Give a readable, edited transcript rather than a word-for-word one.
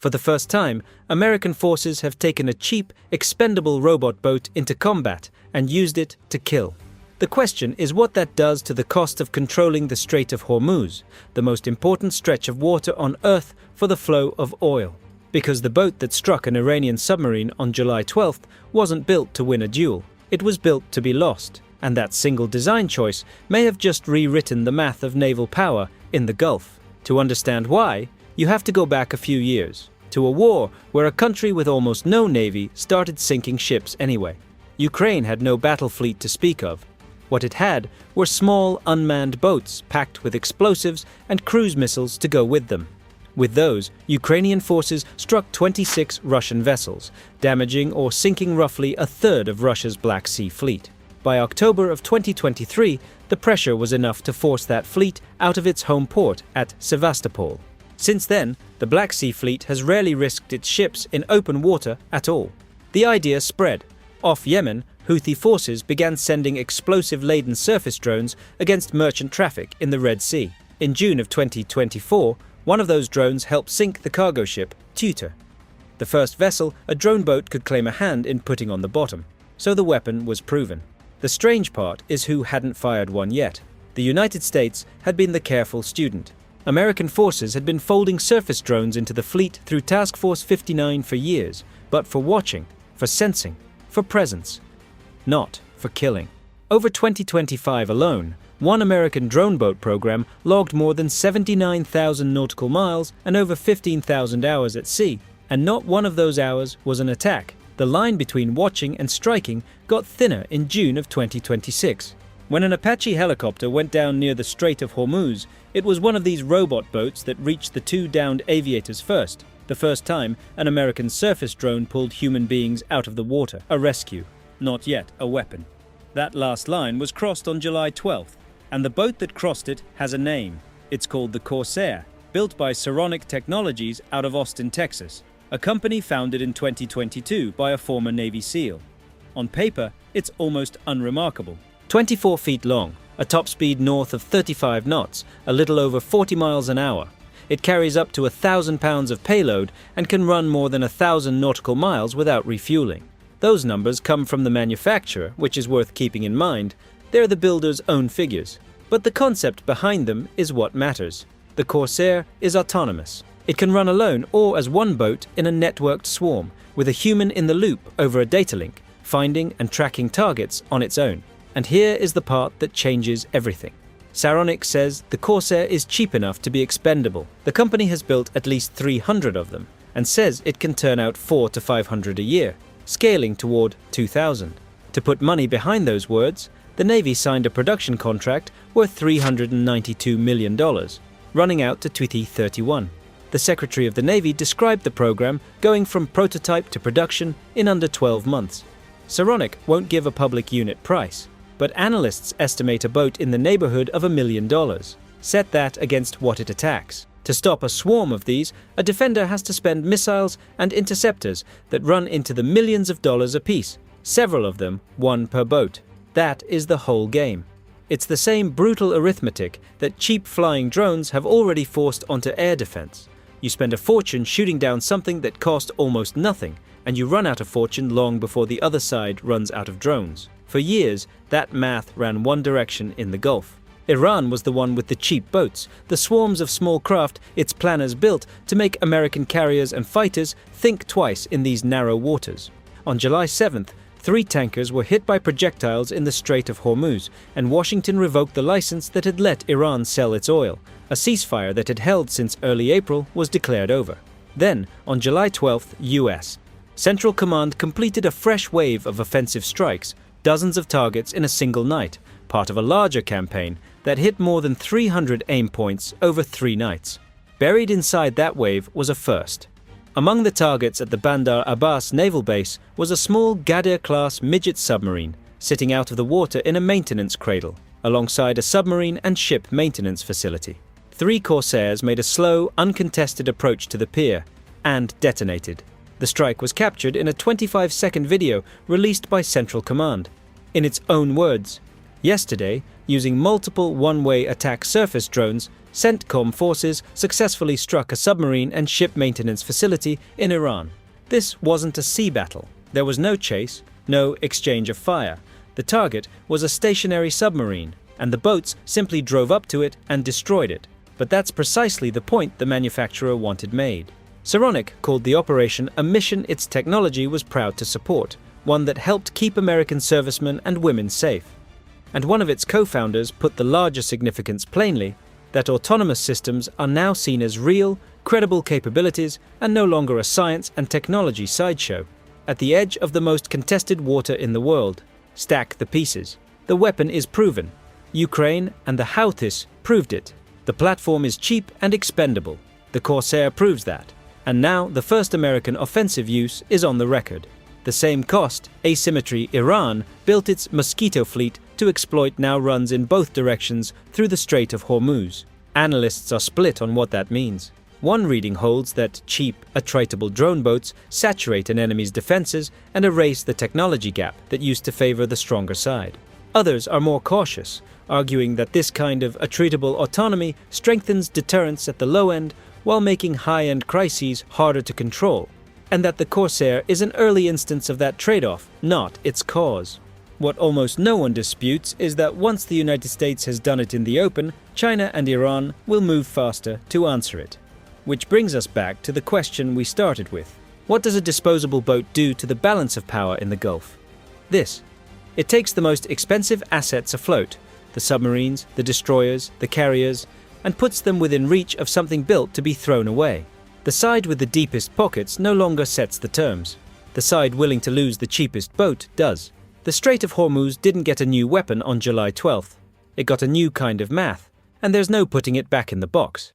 For the first time, American forces have taken a cheap, expendable robot boat into combat and used it to kill. The question is what that does to the cost of controlling the Strait of Hormuz, the most important stretch of water on Earth for the flow of oil. Because the boat that struck an Iranian submarine on July 12th wasn't built to win a duel. It was built to be lost, and that single design choice may have just rewritten the math of naval power in the Gulf. To understand why, you have to go back a few years, to a war where a country with almost no navy started sinking ships anyway. Ukraine had no battle fleet to speak of. What it had were small, unmanned boats packed with explosives and cruise missiles to go with them. With those, Ukrainian forces struck 26 Russian vessels, damaging or sinking roughly a third of Russia's Black Sea fleet. By October of 2023, the pressure was enough to force that fleet out of its home port at Sevastopol. Since then, the Black Sea fleet has rarely risked its ships in open water at all. The idea spread. Off Yemen, Houthi forces began sending explosive-laden surface drones against merchant traffic in the Red Sea. In June of 2024, one of those drones helped sink the cargo ship Tutor. The first vessel, a drone boat, could claim a hand in putting on the bottom, so the weapon was proven. The strange part is who hadn't fired one yet. The United States had been the careful student. American forces had been folding surface drones into the fleet through Task Force 59 for years, but for watching, for sensing, for presence, not for killing. Over 2025 alone, one American drone boat program logged more than 79,000 nautical miles and over 15,000 hours at sea, and not one of those hours was an attack. The line between watching and striking got thinner in June of 2026. When an Apache helicopter went down near the Strait of Hormuz, it was one of these robot boats that reached the two downed aviators first. The first time an American surface drone pulled human beings out of the water. A rescue, not yet a weapon. That last line was crossed on July 12th, and the boat that crossed it has a name. It's called the Corsair, built by Saronic Technologies out of Austin, Texas, a company founded in 2022 by a former Navy SEAL. On paper, it's almost unremarkable. 24 feet long, a top speed north of 35 knots, a little over 40 miles an hour. It carries up to 1,000 pounds of payload and can run more than 1,000 nautical miles without refueling. Those numbers come from the manufacturer, which is worth keeping in mind. They're the builder's own figures. But the concept behind them is what matters. The Corsair is autonomous. It can run alone or as one boat in a networked swarm, with a human in the loop over a data link, finding and tracking targets on its own. And here is the part that changes everything. Saronic says the Corsair is cheap enough to be expendable. The company has built at least 300 of them, and says it can turn out 400 to 500 a year, scaling toward 2,000. To put money behind those words, the Navy signed a production contract worth $392 million, running out to 2031. The Secretary of the Navy described the program going from prototype to production in under 12 months. Saronic won't give a public unit price, but analysts estimate a boat in the neighborhood of $1 million. Set that against what it attacks. To stop a swarm of these, a defender has to spend missiles and interceptors that run into the millions of dollars apiece, several of them, one per boat. That is the whole game. It's the same brutal arithmetic that cheap flying drones have already forced onto air defense. You spend a fortune shooting down something that cost almost nothing, and you run out of fortune long before the other side runs out of drones. For years, that math ran one direction in the Gulf. Iran was the one with the cheap boats, the swarms of small craft its planners built to make American carriers and fighters think twice in these narrow waters. On July 7th, 3 tankers were hit by projectiles in the Strait of Hormuz, and Washington revoked the license that had let Iran sell its oil. A ceasefire that had held since early April was declared over. Then, on July 12th, US. Central Command completed a fresh wave of offensive strikes, dozens of targets in a single night, part of a larger campaign that hit more than 300 aim points over 3 nights. Buried inside that wave was a first. Among the targets at the Bandar Abbas naval base was a small Ghadir-class midget submarine sitting out of the water in a maintenance cradle, alongside a submarine and ship maintenance facility. 3 Corsairs made a slow, uncontested approach to the pier and detonated. The strike was captured in a 25-second video released by Central Command. In its own words, "Yesterday, using multiple one-way attack surface drones, CENTCOM forces successfully struck a submarine and ship maintenance facility in Iran. This wasn't a sea battle. There was no chase, no exchange of fire. The target was a stationary submarine, and the boats simply drove up to it and destroyed it. But that's precisely the point the manufacturer wanted made. Saronic called the operation a mission its technology was proud to support, one that helped keep American servicemen and women safe. And one of its co-founders put the larger significance plainly, that autonomous systems are now seen as real, credible capabilities and no longer a science and technology sideshow. At the edge of the most contested water in the world, stack the pieces. The weapon is proven. Ukraine and the Houthis proved it. The platform is cheap and expendable. The Corsair proves that. And now the first American offensive use is on the record. The same cost, asymmetry Iran built its Mosquito fleet to exploit now runs in both directions through the Strait of Hormuz. Analysts are split on what that means. One reading holds that cheap, attritable drone boats saturate an enemy's defenses and erase the technology gap that used to favor the stronger side. Others are more cautious, arguing that this kind of attritable autonomy strengthens deterrence at the low end while making high-end crises harder to control, and that the Corsair is an early instance of that trade-off, not its cause. What almost no one disputes is that once the United States has done it in the open, China and Iran will move faster to answer it. Which brings us back to the question we started with. What does a disposable boat do to the balance of power in the Gulf? This. It takes the most expensive assets afloat, the submarines, the destroyers, the carriers, and puts them within reach of something built to be thrown away. The side with the deepest pockets no longer sets the terms. The side willing to lose the cheapest boat does. The Strait of Hormuz didn't get a new weapon on July 12th. It got a new kind of math, and there's no putting it back in the box.